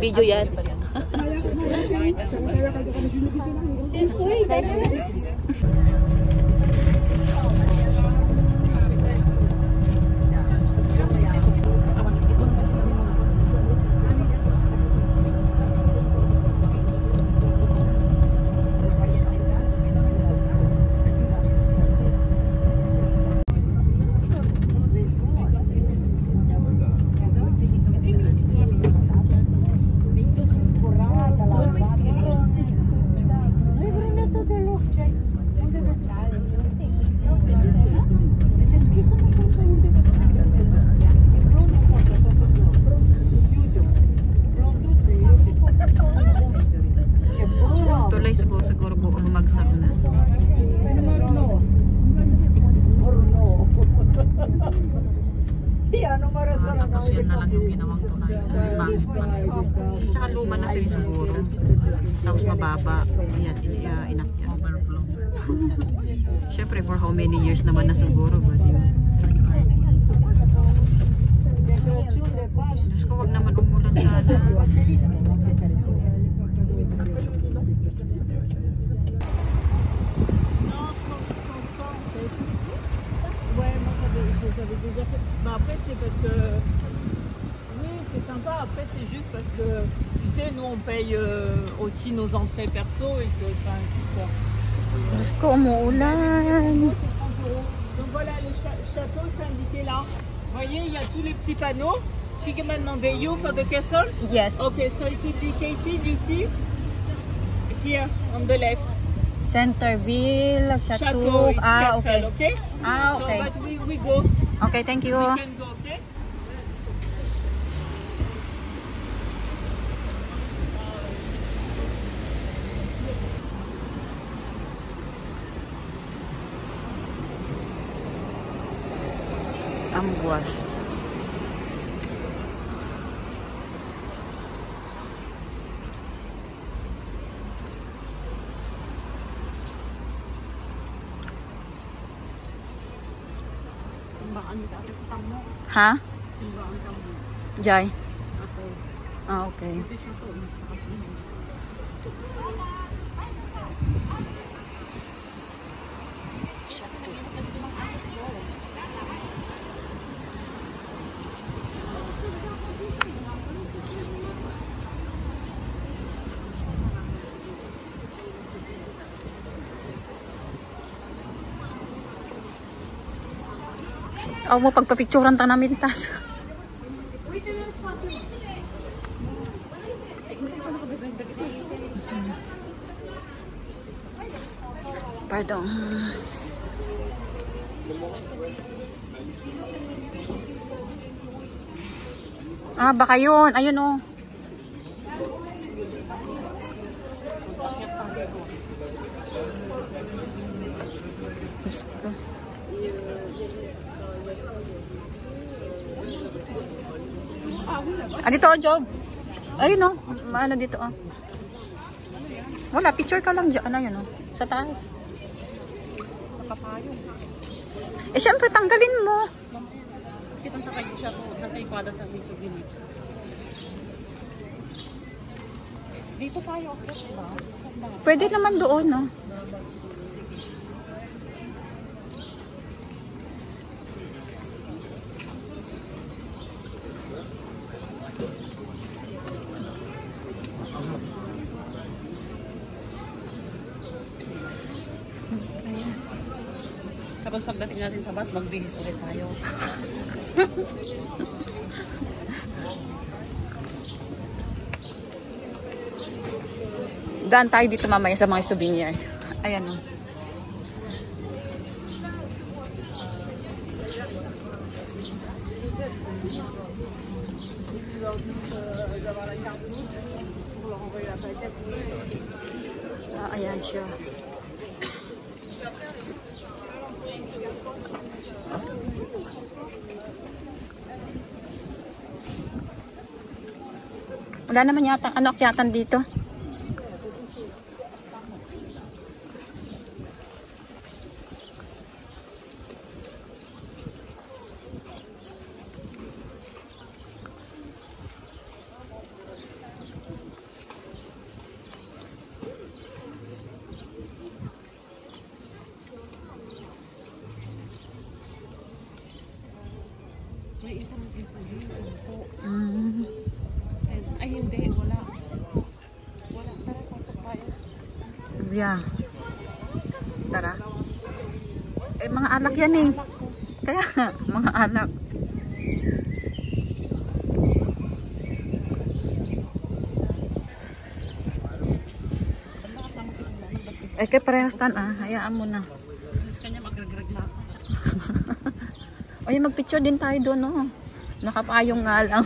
Video yan. Tapos yan na lang yung ginawang tunay kasi bakit pala. Tsaka luma na sila siguro. Tapos mababa. Ayan, inakyat. Overflow. Siyempre for how many years naman na siguro ba yun? Diyos ko, wag naman umulan sana. Après c'est parce que oui c'est sympa, après c'est juste parce que tu sais nous on paye aussi nos entrées perso et que ça inclut quoi. Diyos ko, umuulan. Donc voilà le château c'est indiqué là. Vous voyez il y a tous les petits panneaux. Qui m'a demandé you for the castle? Yes. Okay, so it's indicated you see here on the left. Centerville, Chateau. It's Ah, castle, okay. okay? Ah, okay. So but we go. Okay, thank you. We can go, okay? Ambuas. Ha? Jai. Ah, okay. Ako mo pagpapicturan ta namin tas. Pardon. Ah, baka yun. Ayun oh. Ah, dito oh, Job. Ayun oh. Ano dito oh. Wala, picture ka lang dyan. Ano yun oh. Sa taas. Eh, syempre, tanggalin mo. Kitang takay siya po. Natay pada tayo souvenir. Dito tayo. Pwede naman doon no. Tapos pagdating natin sa bus, magbihis ulit tayo. Daan tayo dito mamaya sa mga souvenir. Ayan o. Ayan siya. Wala naman yata ano akyatan dito. May internet dito din, 10. Mm. Ay, hindi. Wala. Wala. Tara, pasok tayo. Yeah. Tara. Eh, mga alak yan eh. Kaya nga, mga alak. Eh, kaya parehas tan hayaan mo na. Mas kanya magregreg na ako. Oy, magpicture din tayo doon, no? Nakapayong nga lang.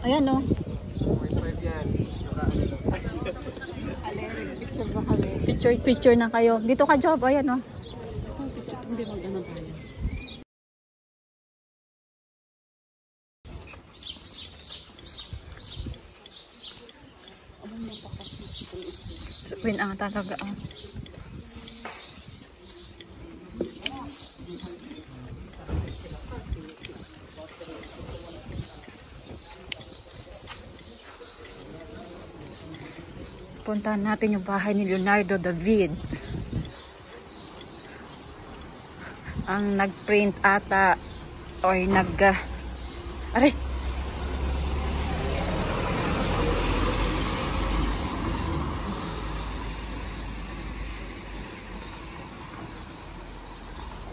Ayan, no? Picture na kayo. Dito ka, Job. Ayan, no? Hindi mag-ano tayo. Queen ang talaga. Puntahan natin yung bahay ni Leonardo da Vinci. Ang nag-print ata o aray!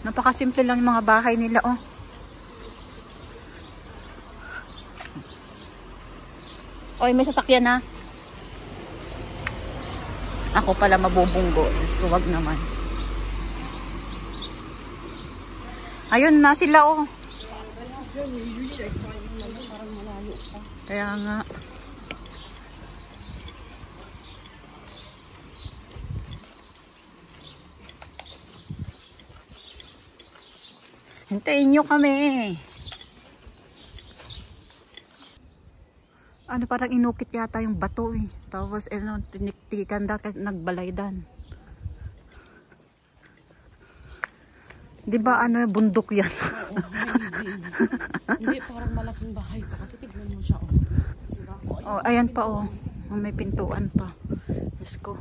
Napakasimple lang yung mga bahay nila, oh. Oy, may sasakyan na. Ako pala mabubunggo. Diyos ko, wag naman. Ayun na sila, oh. Kaya nga. Hintayin nyo kami. Ano, parang inukit yata yung bato eh. Tapos tiniktikan dati nagbalaydan. Di ba ano, bundok yan? Oo, amazing. Hindi, parang malaking bahay pa. Kasi tignan mo siya, oh. Diba? Oh, ayan pa, oh. May pintuan pa. Diyos ko.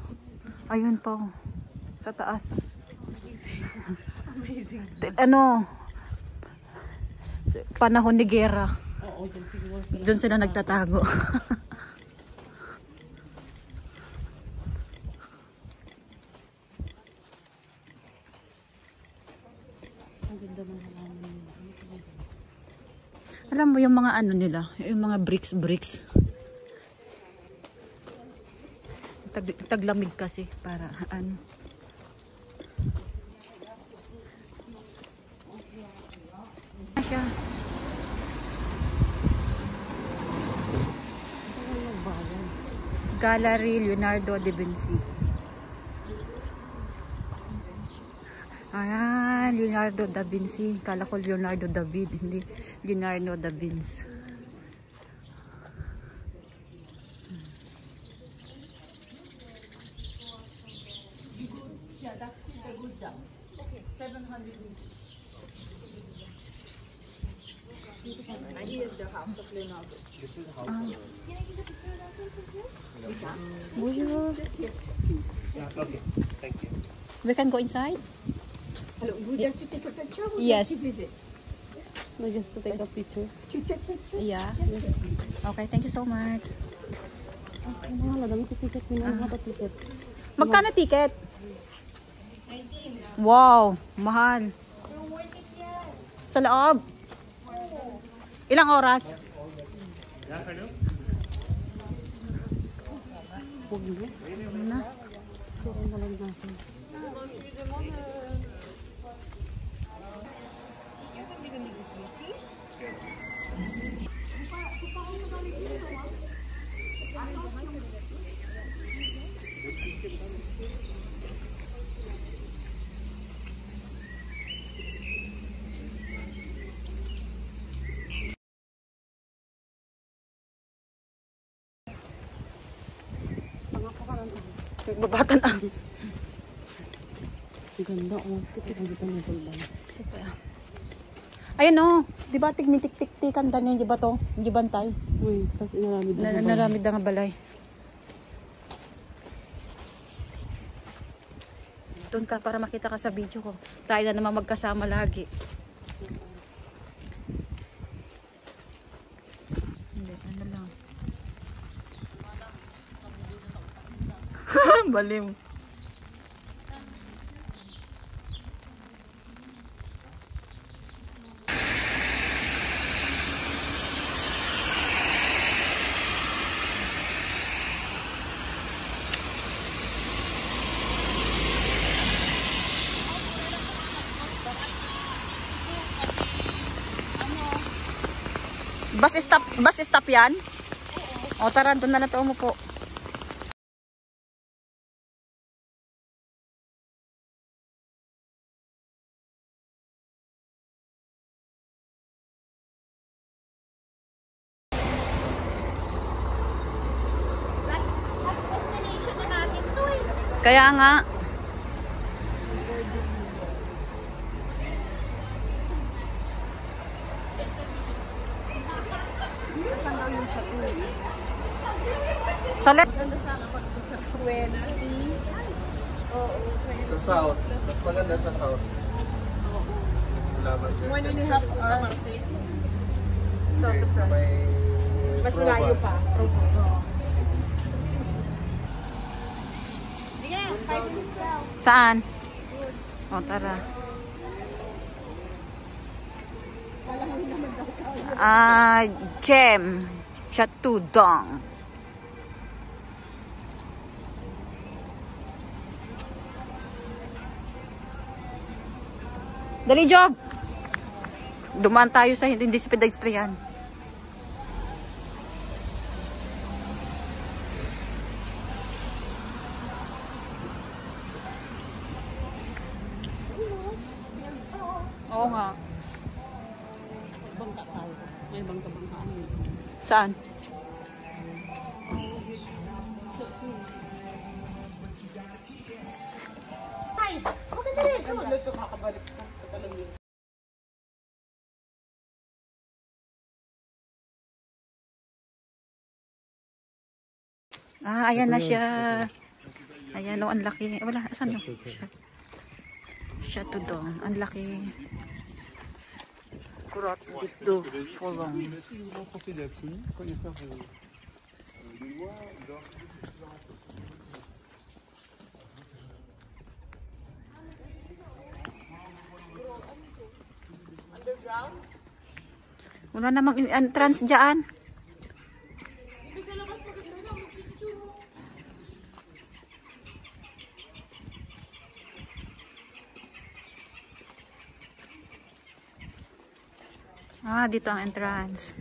Ayun pa, oh. Sa taas. Amazing. Ano, panahon ni Gera. Oo, dyan siguro sila. Diyan sila nagtatago. Ang ganda ng halaman nila. Alam mo yung mga ano nila, yung mga bricks. Taglamig kasi para ano. Siya. Gallery Leonardo da Vinci. Ayan, Leonardo da Vinci. Kala ko Leonardo David, hindi Leonardo da Vinci. Yeah, that's the good job. Okay, 700 meters. And here's the house of Leonardo. This is how. Yes, please. Okay, thank you. We can go inside? Hello, would you like to take a picture? Would Yes. you like to visit? No, just to take a picture. To take pictures? Yeah. Yes. Okay, thank you so much. Ang mahal, dami ko ticket. Pinahal ko ticket. Magkano ticket? Wow, mahal. Sa loob. Ilang oras? Huwag niyo. Na. Sure na lang natin. Babatan ang. Ganda, oh. Kita ang ganda ng tulban. Super. Ayan o. Di ba tignitik-tik-tikan da niya, di ba to? Hindi bantay. Uy, tapos inaramid na. Naramid na nga balay. Doon ka para makita ka sa video ko. Tayo na naman magkasama lagi. Hindi, ano lang. Baliw. Bus stop yan? O tara, doon na lang ito umupo. Destination na natin to eh. Kaya nga. Sa left. Sa south. Mas maganda sa south. Laban ka. 1.5 hours. May Mas malayo pa. Saan? O, tara. Gem. Chatudong. Dali, Job! Dumaan tayo sa hindi sa pedestrian. Oo nga. Bangka tayo. May bangka-bangkaan yun. Saan? Ayan na siya. Ayan, oh, ang laki. Wala, asan no? Siya to doon. Ang laki. Kurat dito. Folong. Wala namang entrance dyan. Dito ang entrance.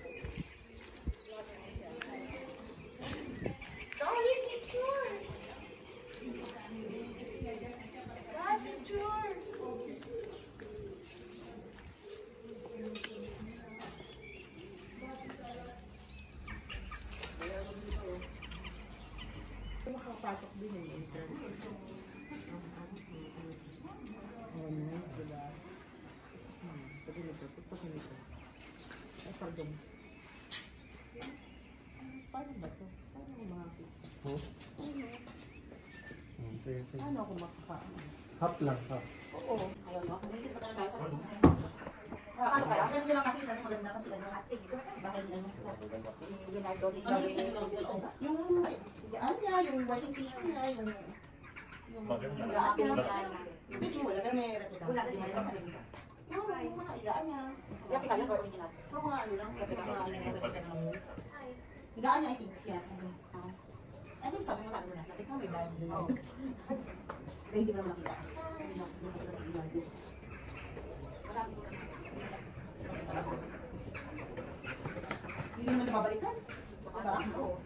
Paano ako makakain? Hap lang, hap. Oo. Ayaw mo. Hindi pa tayo sa ano kaya? Pwede lang kasi isa maganda kasi ano. Bakit ano? Leonardo yung ano niya, yung working station niya, yung pwede niyo wala, pero may resita. Wala din sa resita. Yung mga igaan niya. Kaya pinagyan ko original. Yung mga ano lang, kasi mga igaan niya, I think. Yan. Ano sabi mo sa ano na? Natik mo may bayad din. Pero hindi mo naman nakita. Hindi mo nakita sa Leonardo. Marami sila. Hindi naman nababalikan. Diba? Oo.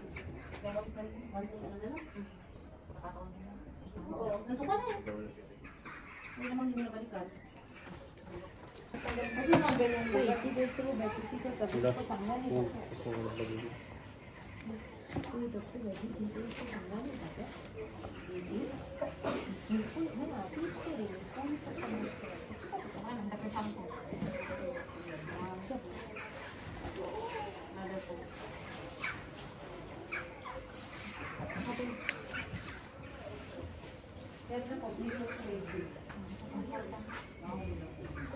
Kaya walis na ano na lang. Nakataon na lang. Oo, natuka na eh. Hindi naman hindi mo nabalikan. Kasi mga ganyan ko eh. Hindi sila ba? Kita ka. Ito pa sanglan eh.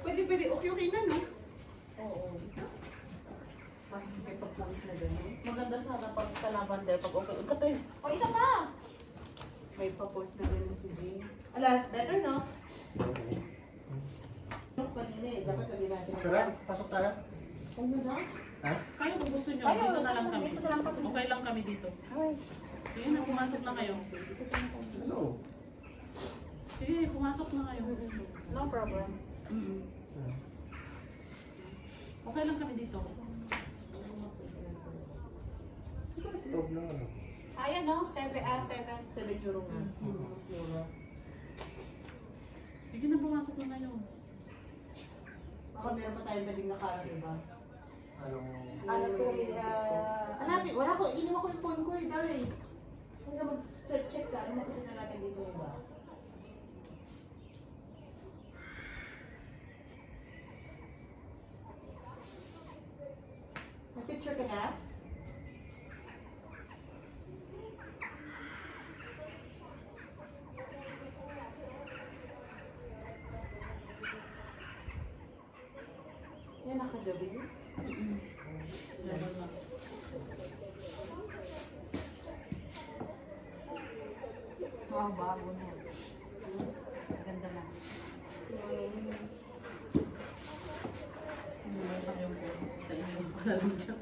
Pwede, okay na, no? Maganda sana pag sa lavender, pag okay. Ito yun. O, isa pa! May pa-post na rin si Jane. Ala, better, no? Kanina eh, dapat lagi natin. Tara, pasok tayo. Ano na? Ha? Kayo kung gusto nyo, Ayaw, dito na lang kami. dito na lang kami. Okay lang kami dito. Sige na, pumasok na kayo. Hello. Sige, pumasok na kayo. No problem. Okay lang kami dito. Stove na ano. Ayan, no? 7 euro nga. Sige na, pumasok na kayo. Baka meron pa tayo maling nakara, diba? Anong... Hanapin, wala ko, iniwan ko yung phone ko eh, darling. Hindi ka mag-check ka, ano makikita na natin dito yung ba? May-picture ka na? Yan, nakagabi. Bago na. Ganda na. Sa inyo ko na lang siya.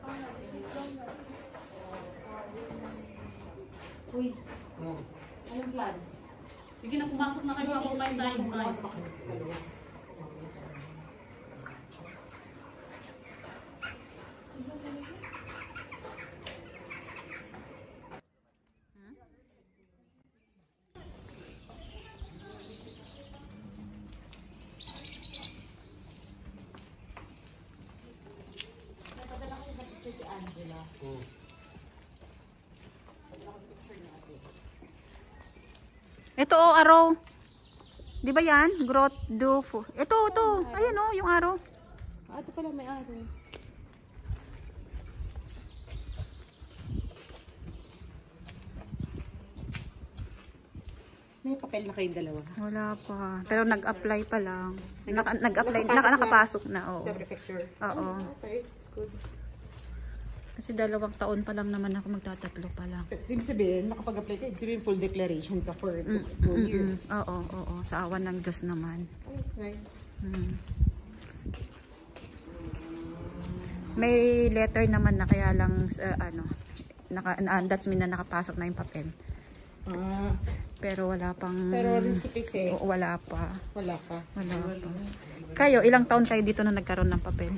Uy, anong plan? Sige na, pumasok na kayo. Ako may time. Ay. Ito oh, araw. Di ba yan? Growth do. Ito. Ayan oh, yung araw. Ah, ito pala may araw. May papel na kayong dalawa. Wala pa. Pero nag-apply pa lang. Nag-apply, nakapasok na. Oo. Sa prefecture. Oo. Okay, it's good. Kasi 2 taon pa lang naman ako, magtatatlo pa lang. Ibig sabihin, nakapag-apply ka, ibig sabihin full declaration ka for 2 years. Oo. Sa awan ng Diyos naman. Oh, that's nice. May letter naman na kaya lang that's mean na nakapasok na yung papel. Ah, Pero wala pang... pero recipe Oo, wala pa. wala pa. Wala pa. Kayo, ilang taon kayo dito na nagkaroon ng papel?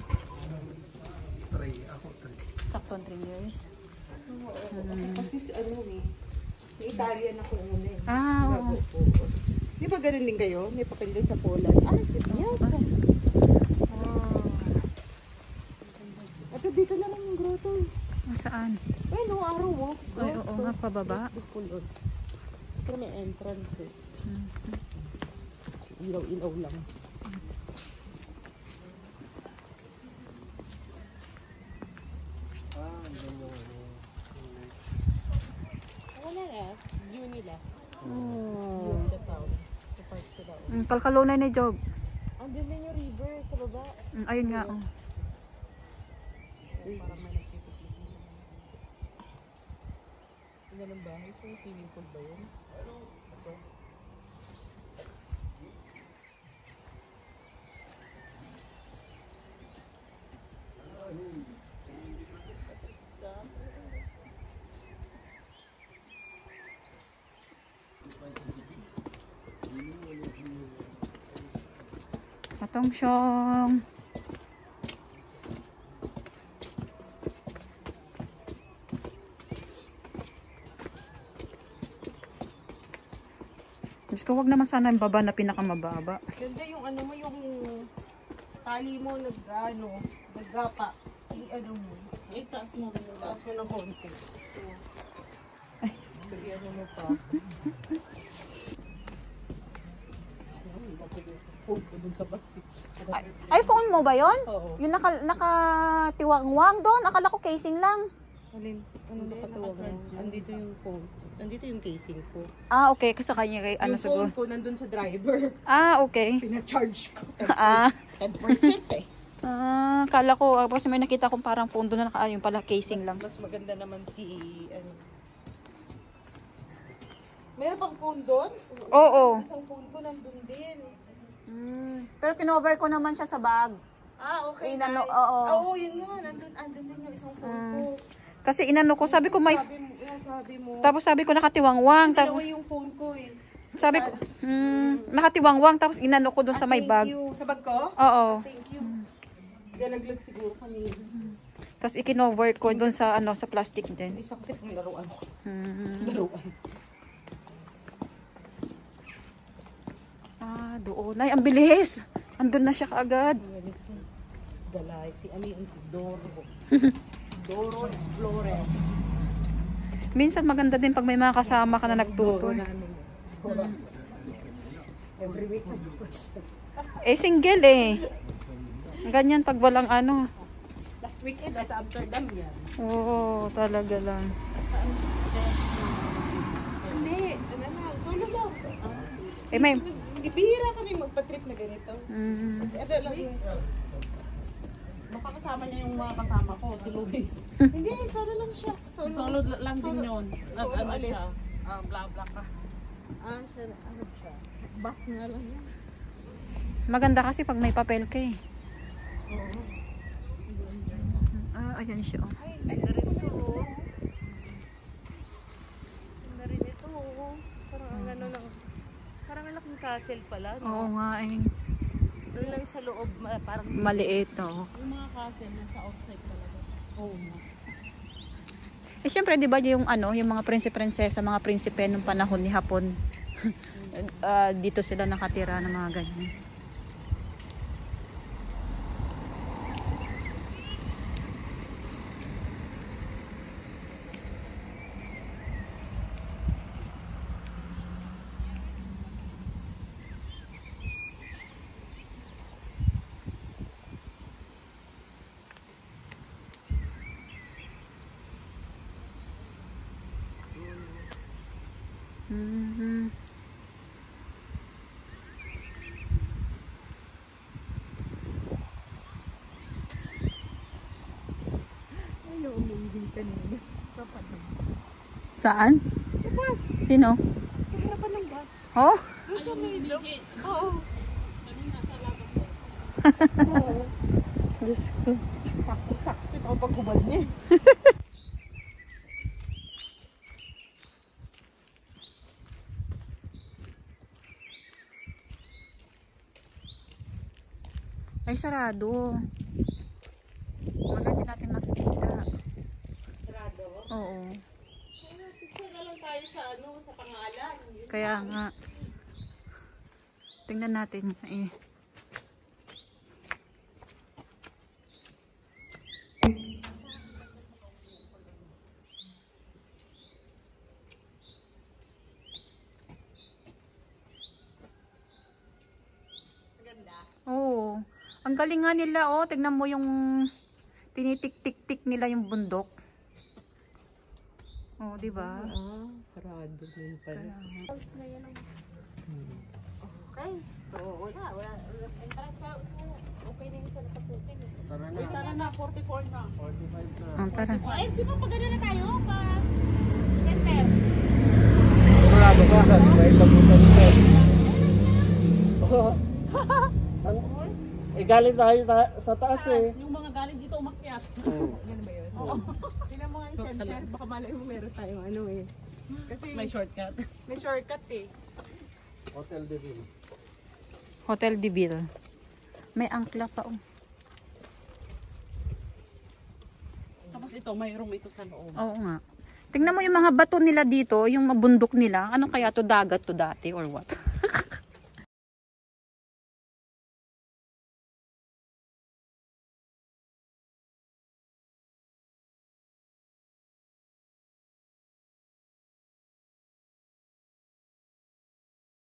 3. Ako 3. Saktong 3 years. Kasi ano eh, may Italian ako una eh. Ah, oo. Bago po. Di ba ganun din kayo? May papel din sa Poland. Ah, yes. At dito na lang yung grotto. Saan? Ay, no, araw mo. Ay, oo nga, pababa. Pulod. Pero may entrance eh. Ilaw-ilaw lang. Wala na. View nila. View of the town. The parts to town. Kalkalunay na job. Andun din yung river sa baba. Ayun nga. Oh. Parang may nagpipiknik. Ang ganun ba? Gusto yung swimming pool ba yun? Ito. Patong siyong. Gusto wag naman sana yung baba na pinakamababa. Ganda yung ano mo, yung tali mo naggapa. I-ano mo. Taas mo. Taas mo ng konti. Ay. I-ano mo pa. Phone ko dun sa bus. iPhone mo ba yon? Oo. Yung nakatiwangwang doon. Akala ko casing lang. Alin? Ano nakatuwag mo? Andito yung phone. Nandito yung casing ko. Ah, okay. Kasi kanya kay ano Yung siguro. phone ko nandun sa driver. Ah, okay. Pina-charge ko. Ah. 10% eh. Ah, kala ko, kasi may nakita kong parang phone doon na yung pala casing lang. Mas maganda naman si, ano. Meron pang phone doon? Oo. Isang phone ko nandun din. Pero kinover ko naman siya sa bag. Ah, okay, Inano, nice. oo. Oo, yun nga. Nandun din yung isang phone ko. Kasi inano ko, sabi ko may... Sabi mo. Tapos sabi ko nakatiwangwang. Dalawa Tapos yung phone ko eh. sabi ko, nakatiwangwang. Tapos inano ko doon sa may bag. Thank you. Sa bag ko? Oo. Thank you. Galaglag siguro kanina. Tapos ikinover ko doon sa ano sa plastic din. Isa kasi pang laruan ko. Laruan. Ah, doon. Ay, ang bilis. Andun na siya kaagad. Galay. Si Ami Doro. Doro Explorer. Minsan maganda din pag may mga kasama ka na nagtutol. Every week. Eh, single eh. Ganyan pag walang ano. Last weekend, nasa Amsterdam yan. Oo, talaga lang. Hindi. Ano na, solo lang. Eh, may... Hindi, bihira kami magpa-trip na ganito. Ano lang yun. Makakasama niya yung mga kasama ko, si Luis. Hindi, solo lang siya. Solo lang din yun. Solo Ano alis. siya? Blah blah ka. Siya, ano siya. Bus nga lang yan. Maganda kasi pag may papel ka eh. Ah, ayan siya. Oh. Ay, ganda rin ito. Ganda rin ito. Parang ang ano lang. Parang ang laking castle pala. No? Oo nga eh. Doon lang sa loob, parang Maliit oh. Yung mga castle nasa outside talaga. oh. Eh syempre 'di ba yung ano, yung mga prinsipe-prinsesa, mga prinsipe nung panahon ni Hapon. Dito sila nakatira ng mga ganyan. Saan? Sino? Harapan ng bus. Oh? Sa may ilog. Oo. Diyos ko. Sakto ako pag hubad niya. Ay, sarado. Maganda natin makikita. Sarado. Oo. Picture na lang tayo sa ano, sa pangalan. Kaya nga. Tingnan natin. Eh. Maganda. Oo. Ang galing nga nila, oh. Tignan mo yung tinitik-tik-tik nila yung bundok. Oh, di ba? Sarado din pala. Okay. So, wala. Entrance sa okay na yung sa napasukin. Tara na. Tara na, 44 na. 45 na. Oh, tara. Eh, di ba pag ano na tayo? Pa center. Sigurado ka. Dahil labutan ito. Eh, galing tayo sa taas eh. Yung mga galing dito umakyat. Ganun ba yun? Oo. Tingnan mo nga yung center. Baka malay mo meron tayong ano eh. Kasi May shortcut. may shortcut eh. Hotel de Ville. Hotel de Ville. May angkla pa, oh. Tapos ito, may room ito sa loob. Oo nga. Tingnan mo yung mga bato nila dito, yung mabundok nila. Ano kaya to, dagat to dati or what?